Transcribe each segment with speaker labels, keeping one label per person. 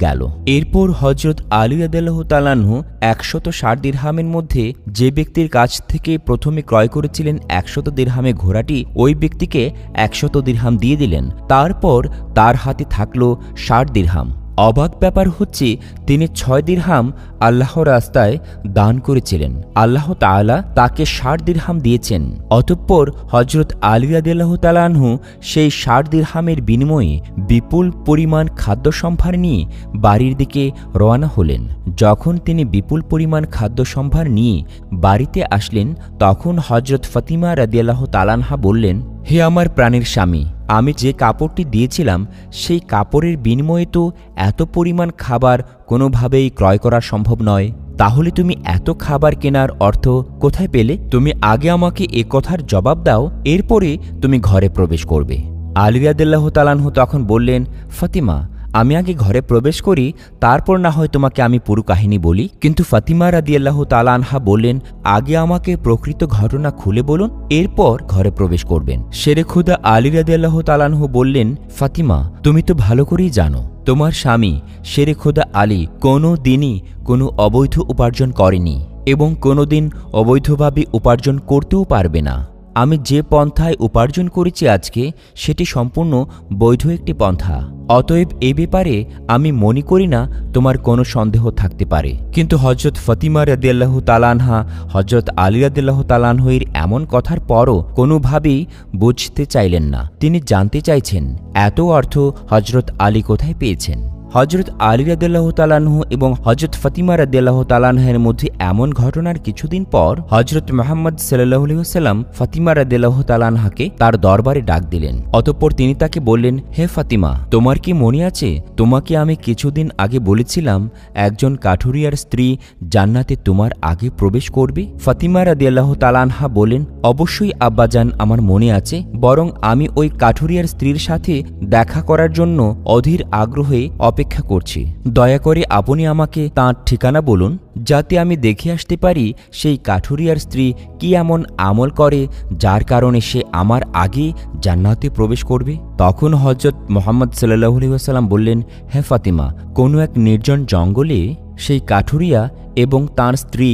Speaker 1: গেল। এরপর হযরত আলী রাদিয়াল্লাহু তাআলা আনহু 160 দিরহামের মধ্যে যে ব্যক্তির কাছ থেকে প্রথমে ক্রয় করেছিলেন 100 দিরহামে ঘোড়াটি, ওই ব্যক্তিকে 100 দিরহাম দিয়ে দিলেন। তারপর তার হাতে থাকল 60 দিরহাম। অবাক ব্যাপার হচ্ছে, তিনি 6 দিরহাম আল্লাহর রাস্তায় দান করেছিলেন। আল্লাহ তাআলা তাকে 60 দিরহাম দিয়েছেন। অতঃপর হযরত আলী রাদিয়াল্লাহু তাআলা আনহু সেই 60 দিরহামের বিনিময়ে বিপুল পরিমাণ খাদ্য সম্ভার নিয়ে বাড়ির দিকে রওনা হলেন। যখন তিনি বিপুল পরিমাণ খাদ্য সম্ভার নিয়ে বাড়িতে আসলেন, তখন হযরত ফাতিমা রাদিয়াল্লাহু তাআলা আনহা বললেন, হে আমার প্রাণের স্বামী, আমি যে কাপড়টি দিয়েছিলাম সেই কাপড়ের বিনিময়ে তো এত পরিমাণ খাবার কোনোভাবেই ক্রয় করা সম্ভব নয়। তাহলে তুমি এত খাবার কেনার অর্থ কোথায় পেলে? তুমি আগে আমাকে এ কথার জবাব দাও, এরপরে তুমি ঘরে প্রবেশ করবে। আলী রাদিয়াল্লাহু তাআলা আনহু তখন বললেন, ফাতিমা, আমি আগে ঘরে প্রবেশ করি, তারপর না হয় তোমাকে আমি পুরো কাহিনী বলি। কিন্তু ফাতিমা রাদিয়াল্লাহু তাআলা আনহা বললেন, আগে আমাকে প্রকৃত ঘটনা খুলে বলুন, এরপর ঘরে প্রবেশ করবেন। শেরে খুদা আলী রাদিয়াল্লাহু তাআলা আনহু বললেন, ফাতিমা, তুমি তো ভালো করেই জানো তোমার স্বামী শেরে খুদা আলী কোনো দিনই কোনো অবৈধ উপার্জন করেনি এবং কোনো দিন অবৈধভাবে উপার্জন করতেও পারবে না। আমি যে পন্থায় উপার্জন করেছি আজকে, সেটি সম্পূর্ণ বৈধ একটি পন্থা। অতএব এ ব্যাপারে আমি মনে করি না তোমার কোনো সন্দেহ থাকতে পারে। কিন্তু হযরত ফাতিমা রাদিয়াল্লাহু তাআলা আনহা হযরত আলী রাদিয়াল্লাহু তাআলা আনহুর এমন কথার পরও কোনোভাবেই বুঝতে চাইলেন না। তিনি জানতে চাইছেন এত অর্থ হযরত আলী কোথায় পেয়েছেন। হযরত আলী রাদিয়াল্লাহু তাআলা আনহু এবং হযরত ফাতিমা রাদিয়াল্লাহু তাআলা আনহার মধ্যে এমন ঘটনার কিছুদিন পর হযরত মুহাম্মদ সাল্লাল্লাহু আলাইহি ওয়াসাল্লাম ফাতিমা রাদিয়াল্লাহু তাআলা আনহাকে তার দরবারে ডাক দিলেন। অতঃপর তিনি তাকে বললেন, হে ফাতিমা, তোমার কি মনে আছে তোমাকে আমি কিছুদিন আগে বলেছিলাম একজন কাঠুরিয়ার স্ত্রী জান্নাতে তোমার আগে প্রবেশ করবে? ফাতিমা রাদিয়াল্লাহু তাআলা আনহা বলেন, অবশ্যই আব্বাজান, আমার মনে আছে। বরং আমি ওই কাঠুরিয়ার স্ত্রীর সাথে দেখা করার জন্য অধীর আগ্রহে অপেক্ষা করছি। দয়া করে আপনি আমাকে তাঁর ঠিকানা বলুন, যাতে আমি দেখে আসতে পারি সেই কাঠুরিয়ার স্ত্রী কি এমন আমল করে যার কারণে সে আমার আগে জান্নাতে প্রবেশ করবে। তখন হযরত মুহাম্মদ সাল্লাল্লাহু আলাইহি ওয়াসাল্লাম বললেন, হে ফাতিমা, কোনো এক নির্জন জঙ্গলে সেই কাঠুরিয়া এবং তার স্ত্রী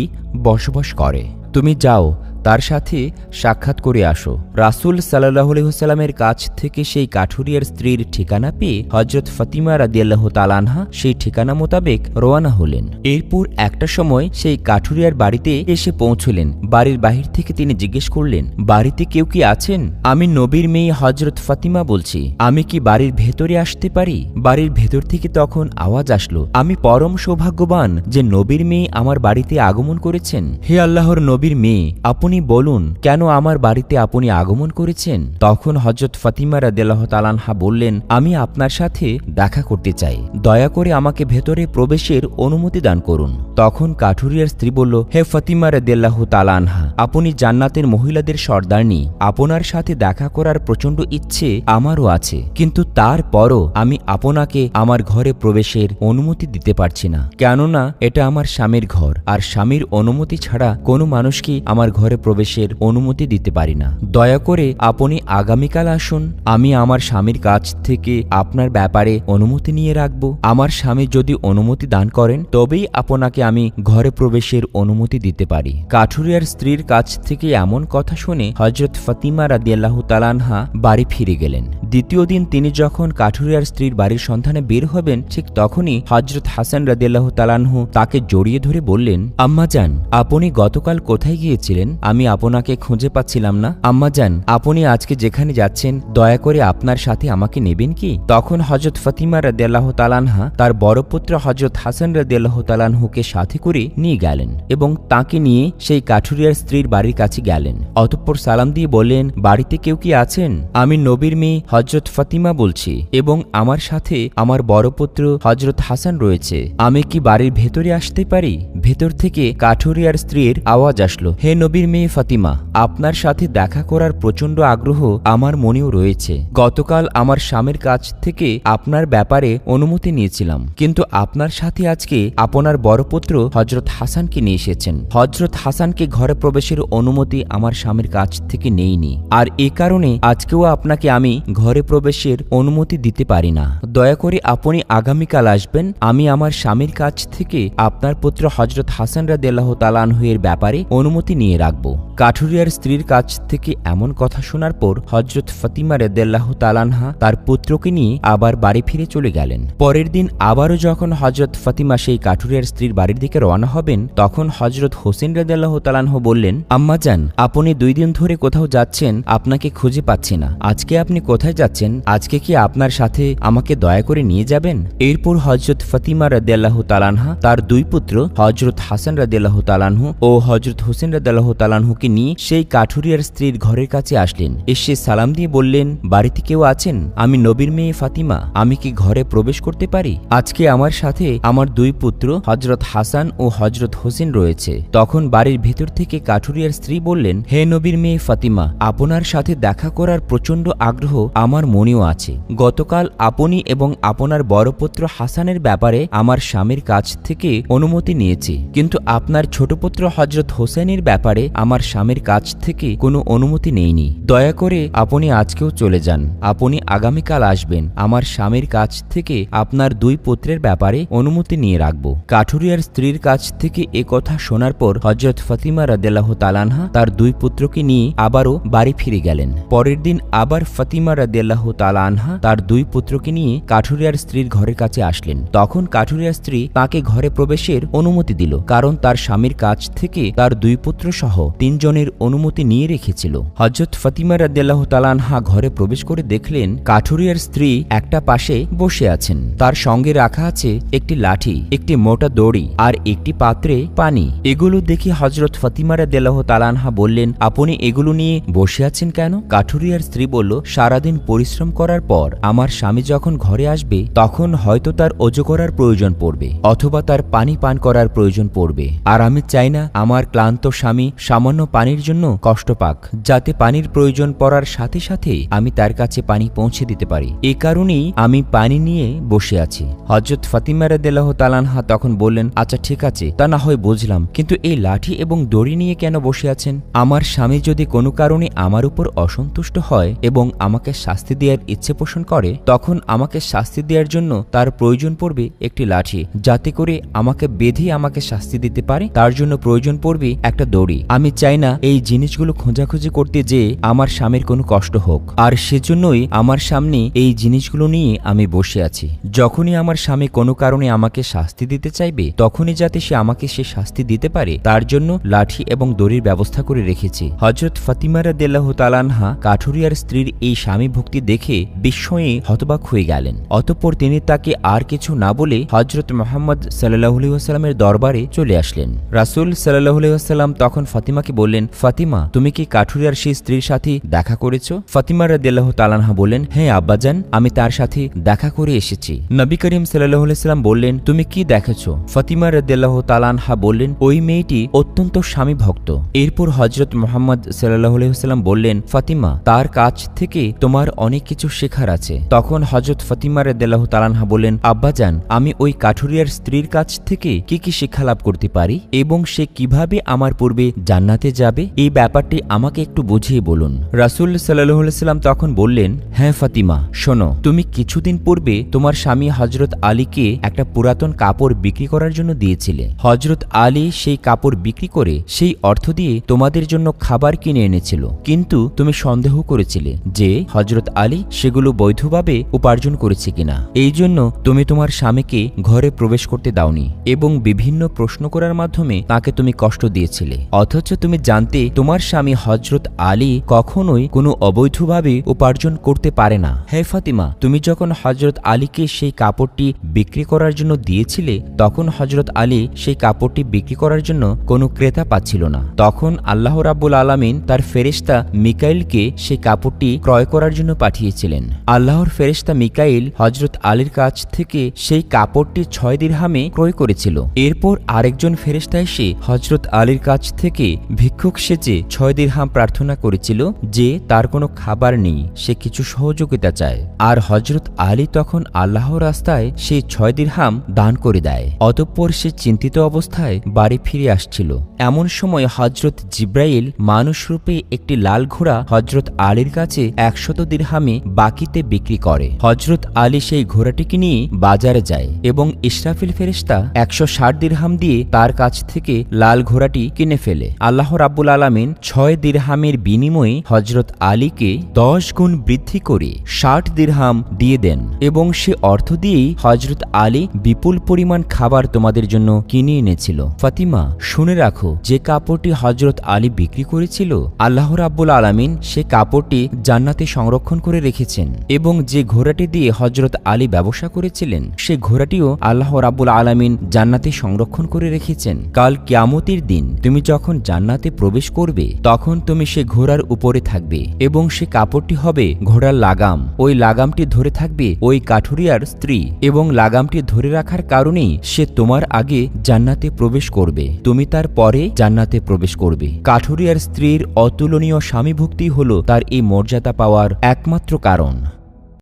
Speaker 1: বসবাস করে। তুমি যাও, তার সাথে সাক্ষাৎ করে আসো। রাসূল সাল্লাল্লাহু আলাইহি ওয়াসাল্লামের কাছ থেকে সেই কাঠুরিয়ার স্ত্রীর ঠিকানা পেয়ে হযরত ফাতিমা রাদিয়াল্লাহু তাআলা আনহা সেই ঠিকানা মোতাবেক রওনা হলেন। এরপর একটা সময় সেই কাঠুরিয়ার বাড়িতে এসে পৌঁছলেন। বাড়ির বাহির থেকে তিনি জিজ্ঞেস করলেন, বাড়িতে কেউ কি আছেন? আমি নবীর মেয়ে হযরত ফাতিমা বলছি, আমি কি বাড়ির ভেতরে আসতে পারি? বাড়ির ভেতর থেকে তখন আওয়াজ আসলো, আমি পরম সৌভাগ্যবান যে নবীর মেয়ে আমার বাড়িতে আগমন করেছেন। হে আল্লাহর নবীর মেয়ে, আপনি বলুন কেন আমার বাড়িতে আপনি আগমন করেছেন? তখন হযরত ফাতিমা রাদিয়াল্লাহু তাআলা আনহা বললেন, আমি আপনার সাথে দেখা করতে চাই, দয়া করে আমাকে ভেতরে প্রবেশের অনুমতি দান করুন। তখন কাঠুরিয়ার স্ত্রী বলল, হে ফাতিমা রাদিয়াল্লাহু তাআলা আনহা, আপনি জান্নাতের মহিলাদের সর্দারনী, আপনার সাথে দেখা করার প্রচন্ড ইচ্ছে আমারও আছে, কিন্তু তারপরও আমি আপনাকে আমার ঘরে প্রবেশের অনুমতি দিতে পারছি না, কেননা এটা আমার স্বামীর ঘর, আর স্বামীর অনুমতি ছাড়া কোনো মানুষকে আমার ঘরে প্রবেশের অনুমতি দিতে পারি না। দয়া করে আপনি আগামীকাল আসুন, আমি আমার স্বামীর কাছ থেকে আপনার ব্যাপারে অনুমতি নিয়ে রাখব। আমার স্বামী যদি অনুমতি দান করেন তবেই আপনাকে আমি ঘরে প্রবেশের অনুমতি দিতে পারি। কাঠুরিয়ার স্ত্রীর কাছ থেকে এমন কথা শুনে হযরত ফাতিমা রাদিয়াল্লাহু তাআলা আনহা বাড়ি ফিরে গেলেন। দ্বিতীয় দিন তিনি যখন কাঠুরিয়ার স্ত্রীর বাড়ির সন্ধানে বের হবেন, ঠিক তখনই হযরত হাসান রাদিয়াল্লাহু তাআলা আনহু তাকে জড়িয়ে ধরে বললেন, আম্মাজান, আপনি গতকাল কোথায় গিয়েছিলেন? আমি আপনাকে খুঁজে পাচ্ছিলাম না। আম্মাজান, আপনি আজকে যেখানে যাচ্ছেন দয়া করে আপনার সাথে আমাকে নেবেন কি? তখন হযরত ফাতিমা রাদিয়াল্লাহু তাআলা আনহা তার বড় পুত্র হযরত হাসান রাদিয়াল্লাহু তাআলা আনহুকে সাথে করে নিয়ে গেলেন এবং তাকে নিয়ে সেই কাঠুরিয়ার স্ত্রীর বাড়ির কাছে গেলেন। অতঃপর সালাম দিয়ে বললেন, বাড়িতে কেউ কি আছেন? আমি নবীর মেয়ে হযরত ফাতিমা বলছি এবং আমার সাথে আমার বড় পুত্র হযরত হাসান রয়েছে। আমি কি বাড়ির ভেতরে আসতে পারি? ভেতর থেকে কাঠুরিয়ার স্ত্রীর আওয়াজ আসলো, হে নবীর মেয়ে ফাতিমা, আপনার সাথে দেখা করার প্রচন্ড আগ্রহ আমার মনেও রয়েছে। গতকাল আমার স্বামীর কাছ থেকে আপনার ব্যাপারে অনুমতি নিয়েছিলাম, কিন্তু আপনার সাথে আজকে আপনার বড় পুত্র পুত্র হজরত হাসানকে নিয়ে এসেছেন। হজরত হাসানকে ঘরে প্রবেশের অনুমতি আমার স্বামীর কাছ থেকে নেইনি, আর এ কারণে আজকেও আপনাকে আমি ঘরে প্রবেশের অনুমতি দিতে পারি না। দয়া করে আপনি আগামীকাল আসবেন, আমি আমার স্বামীর কাছ থেকে আপনার পুত্র হজরত হাসান রাদিয়াল্লাহু তাআলা আনহু এর ব্যাপারে অনুমতি নিয়ে রাখব। কাঠুরিয়ার স্ত্রীর কাছ থেকে এমন কথা শোনার পর হজরত ফাতিমা রাদিয়াল্লাহু তাআলা আনহা তার পুত্রকে নিয়ে আবার বাড়ি ফিরে চলে গেলেন। পরের দিন আবারও যখন হজরত ফাতিমা সেই কাঠুরিয়ার স্ত্রীর বাড়ির দিকে রওনা হবেন, তখন হজরত হোসেন রাদিয়াল্লাহু তাআলা আনহু বললেন, আম্মাজান, আপনি 2 দিন ধরে কোথাও যাচ্ছেন, আপনাকে খুঁজে পাচ্ছি না। আজকে আপনি কোথায় যাচ্ছেন? আজকে কি আপনার সাথে আমাকে দয়া করে নিয়ে যাবেন? এরপর হজরত ফাতিমা রাদিয়াল্লাহু তাআলা আনহা তার 2 পুত্র হজরত হাসান রাদিয়াল্লাহু তাআলা আনহু ও হজরত হোসেন রাদিয়াল্লাহু তাআলা আনহুকে নিয়ে সেই কাঠুরিয়ার স্ত্রীর ঘরের কাছে আসলেন। এসে সালাম দিয়ে বললেন, বাড়িতে কেউ আছেন? আমি নবীর মেয়ে ফাতিমা, আমি কি ঘরে প্রবেশ করতে পারি? আজকে আমার সাথে আমার 2 পুত্র হজরত হাসান ও হজরত হোসেন রয়েছে। তখন বাড়ির ভেতর থেকে কাঠুরিয়ার স্ত্রী বললেন, হে নবীর মেয়ে ফাতিমা, আপনার সাথে দেখা করার প্রচণ্ড আগ্রহ আমার মনেও আছে। গতকাল আপনি এবং আপনার বড় পুত্র হাসানের ব্যাপারে আমার স্বামীর কাছ থেকে অনুমতি নিয়েছি, কিন্তু আপনার ছোট পুত্র হজরত হোসেনের ব্যাপারে আমার স্বামীর কাছ থেকে কোনো অনুমতি নেইনি। দয়া করে আপনি আজকেও চলে যান, আপনি আগামীকাল আসবেন, আমার স্বামীর কাছ থেকে আপনার 2 পুত্রের ব্যাপারে অনুমতি নিয়ে রাখব। কাঠুরিয়ার স্ত্রীর কাছ থেকে এ কথা শোনার পর হজরত ফাতিমা রাদিয়াল্লাহু তাআলা আনহা তার 2 পুত্রকে নিয়ে আবারও বাড়ি ফিরে গেলেন। পরের দিন আবার ফাতিমা রাদিয়াল্লাহু তাআলা আনহা তার 2 পুত্রকে নিয়ে কাঠুরিয়ার স্ত্রীর ঘরের কাছে আসলেন। তখন কাঠুরিয়ার স্ত্রী তাকে ঘরে প্রবেশের অনুমতি দিল, কারণ তার স্বামীর কাছ থেকে তার 2 পুত্র সহ 3 জনের অনুমতি নিয়ে রেখেছিল। হজরত ফাতিমা রাদিয়াল্লাহু তাআলা আনহা ঘরে প্রবেশ করে দেখলেন কাঠুরিয়ার স্ত্রী একটা পাশে বসে আছেন। তার সঙ্গে রাখা আছে একটি লাঠি, একটি মোটা দড়ি আর একটি পাত্রে পানি। এগুলো দেখে হজরত ফাতিমা রাদিয়াল্লাহু তাআলা আনহা বললেন, আপনি এগুলো নিয়ে বসে আছেন কেন? কাঠুরিয়ার স্ত্রী বলল, সারাদিন পরিশ্রম করার পর আমার স্বামী যখন ঘরে আসবে তখন হয়তো তার ওযু করার প্রয়োজন পড়বে অথবা তার পানি পান করার প্রয়োজন পড়বে, আর আমি চাই না আমার ক্লান্ত স্বামী সামান্য পানির জন্য কষ্ট পাক, যাতে পানির প্রয়োজন পড়ার সাথে সাথে আমি তার কাছে পানি পৌঁছে দিতে পারি। এ কারণেই আমি পানি নিয়ে বসে আছি। হযরত ফাতিমা রাদিয়াল্লাহু তাআলা আনহা তখন বললেন, আচ্ছা ঠিক আছে, তা না হয় বুঝলাম, কিন্তু এই লাঠি এবং দড়ি নিয়ে কেন বসে আছেন? আমার স্বামী যদি কোনো কারণে আমার উপর অসন্তুষ্ট হয় এবং আমাকে শাস্তি দেওয়ার ইচ্ছে পোষণ করে, তখন আমাকে শাস্তি দেওয়ার জন্য তার প্রয়োজন পড়বে একটি লাঠি, যাতে করে আমাকে বেঁধে আমাকে শাস্তি দিতে পারে। তার জন্য প্রয়োজন পড়বে একটা দড়ি। আমি চাই না এই জিনিসগুলো খোঁজাখুঁজি করতে যে আমার স্বামীর কোনো কষ্ট হোক, আর সেজন্যই আমার সামনে এই জিনিসগুলো নিয়ে আমি বসে আছি। যখনই আমার স্বামী কোনো কারণে আমাকে শাস্তি দিতে চাইবে, তখনই যাতে সে আমাকে সে শাস্তি দিতে পারে, তার জন্য লাঠি এবং দড়ির ব্যবস্থা করে রেখেছি। হযরত ফাতিমা রাদিয়াল্লাহু তাআলা আনহা কাঠুরিয়ার স্ত্রীর এই স্বামী ভক্তি দেখে বিস্ময়ে হতবাক হয়ে গেলেন। অতঃপর তিনি তাকে আর কিছু না বলে হযরত মুহাম্মদ সাল্লাল্লাহু আলাইহি ওয়াসাল্লামের দরবারে চলে আসলেন। রাসূল সাল্লাল্লাহু আলাইহি ওয়াসাল্লাম তখন ফাতিমাকে বললেন, ফাতিমা, তুমি কি কাঠুরিয়ার সেই স্ত্রীর সাথে দেখা করেছো? ফাতিমা রাদিয়াল্লাহু তাআলা আনহা বললেন, হ্যাঁ আব্বাজান, আমি তার সাথে দেখা করে এসেছি। নবী করিম সাল্লাল্লাহু আলাইহি ওয়াসাল্লাম বললেন, তুমি কি দেখেছো? ফাতিমা রাদিয়াল্লাহু তাআলা আনহা বললেন, ওই মেয়েটি অত্যন্ত স্বামী ভক্ত। এরপর হযরত মুহাম্মদ সাল্লাল্লাহু আলাইহি ওয়াসাল্লাম বললেন, ফাতিমা, তার কাছ থেকে তোমার অনেক কিছু শেখার আছে। তখন হযরত ফাতিমা রাদিয়াল্লাহু তাআলা আনহা বললেন, আব্বাজান, আমি ওই কাঠুরিয়ার স্ত্রীর কাছ থেকে কি কি শিক্ষা লাভ করতে পারি এবং সে কিভাবে আমার পূর্বে জান্নাতে যাবে, এই ব্যাপারটি আমাকে একটু বুঝিয়ে বলুন। রাসূল সাল্লাল্লাহু আলাইহি ওয়াসাল্লাম তখন বললেন, হ্যাঁ ফাতিমা, শোনো, তুমি কিছুদিন পূর্বে তোমার স্বামী হযরত আলীকে একটা পুরাতন কাপড় বিক্রি করার জন্য দিয়েছিলে। হযরত আলী সেই কাপড় বিক্রি করে সেই অর্থ দিয়ে তোমাদের জন্য খাবার কিনে এনেছিল, কিন্তু তুমি সন্দেহ করেছিলে যে হযরত আলী সেগুলো বৈধভাবে উপার্জন করেছে কিনা। এই জন্য তুমি তোমার স্বামীকে ঘরে প্রবেশ করতে দাওনি এবং বিভিন্ন প্রশ্ন করার মাধ্যমে তাকে তুমি কষ্ট দিয়েছিলে, অথচ তুমি জানতে তোমার স্বামী হযরত আলী কখনোই কোনো অবৈধভাবে উপার্জন করতে পারে না। হে ফাতিমা, তুমি যখন হযরত আলীকে সেই কাপড়টি বিক্রি করার জন্য দিয়েছিলে, তখন হযরত আলী সেই কাপড়টি বিক্রি করার জন্য কোনো ক্রেতা পাচ্ছিল না। তখন আল্লাহ রাব্বুল আলামিন তার ফেরেশতা মিকাইলকে সেই কাপড়টি ক্রয় করার জন্য পাঠিয়েছিলেন। আল্লাহর ফেরেশতা মিকাইল হযরত আলীর কাছ থেকে সেই কাপড়টি 6 দিরহামে ক্রয় করেছিল। এরপর আরেকজন ফেরেশতা এসে হযরত আলীর কাছ থেকে ভিক্ষুক সেজে 6 দিরহাম প্রার্থনা করেছিল যে তার কোনো খাবার নেই, সে কিছু সহযোগিতা চায়, আর হযরত আলী তখন আল্লাহর রাস্তায় সেই 6 দিরহাম দান করে দেয়। অতঃপর অতঃপর সে চিন্তিত অবস্থায় বাড়ি ফিরে আসছিল। এমন সময় হজরত জিব্রাইল মানুষরূপে একটি লাল ঘোড়া হজরত আলীর কাছে 100 দিরহামে বাকিতে বিক্রি করে। হজরত আলী সেই ঘোড়াটিকে নিয়ে বাজারে যায় এবং ইসরাফিল ফেরেশতা 160 দিরহাম দিয়ে তার কাছ থেকে লাল ঘোড়াটি কিনে ফেলে। আল্লাহ রাব্বুল আলামিন 6 দিরহামের বিনিময়ে হজরত আলীকে 10 গুণ বৃদ্ধি করে 60 দিরহাম দিয়ে দেন এবং সে অর্থ দিয়েই হজরত আলী বিপুল পরিমাণ খাবার তোমাদের জন্য কিনে এনেছিল। ফাতিমা, শুনে রাখো, যে কাপড়টি হজরত আলী বিক্রি করেছিল আল্লাহ রাব্বুল আলামিন সে কাপড়টি জান্নাতে সংরক্ষণ করে রেখেছেন এবং যে ঘোড়াটি দিয়ে হজরত আলী ব্যবসা করেছিলেন সে ঘোড়াটিও আল্লাহ রাব্বুল আলামিন জান্নাতে সংরক্ষণ করে রেখেছেন। কাল কিয়ামতের দিন তুমি যখন জান্নাতে প্রবেশ করবে তখন তুমি সে ঘোড়ার উপরে থাকবে এবং সে কাপড়টি হবে ঘোড়ার লাগাম। ওই লাগামটি ধরে থাকবে ওই কাঠুরিয়ার স্ত্রী এবং লাগামটি ধরে রাখার কারণেই সে তোমার আগে জান্নাতে প্রবেশ করবে, তুমি তার পরে জান্নাতে প্রবেশ করবে। কাঠুরিয়ার স্ত্রীর অতুলনীয় স্বামীভক্তি হল তার এই মর্যাদা পাওয়ার একমাত্র কারণ।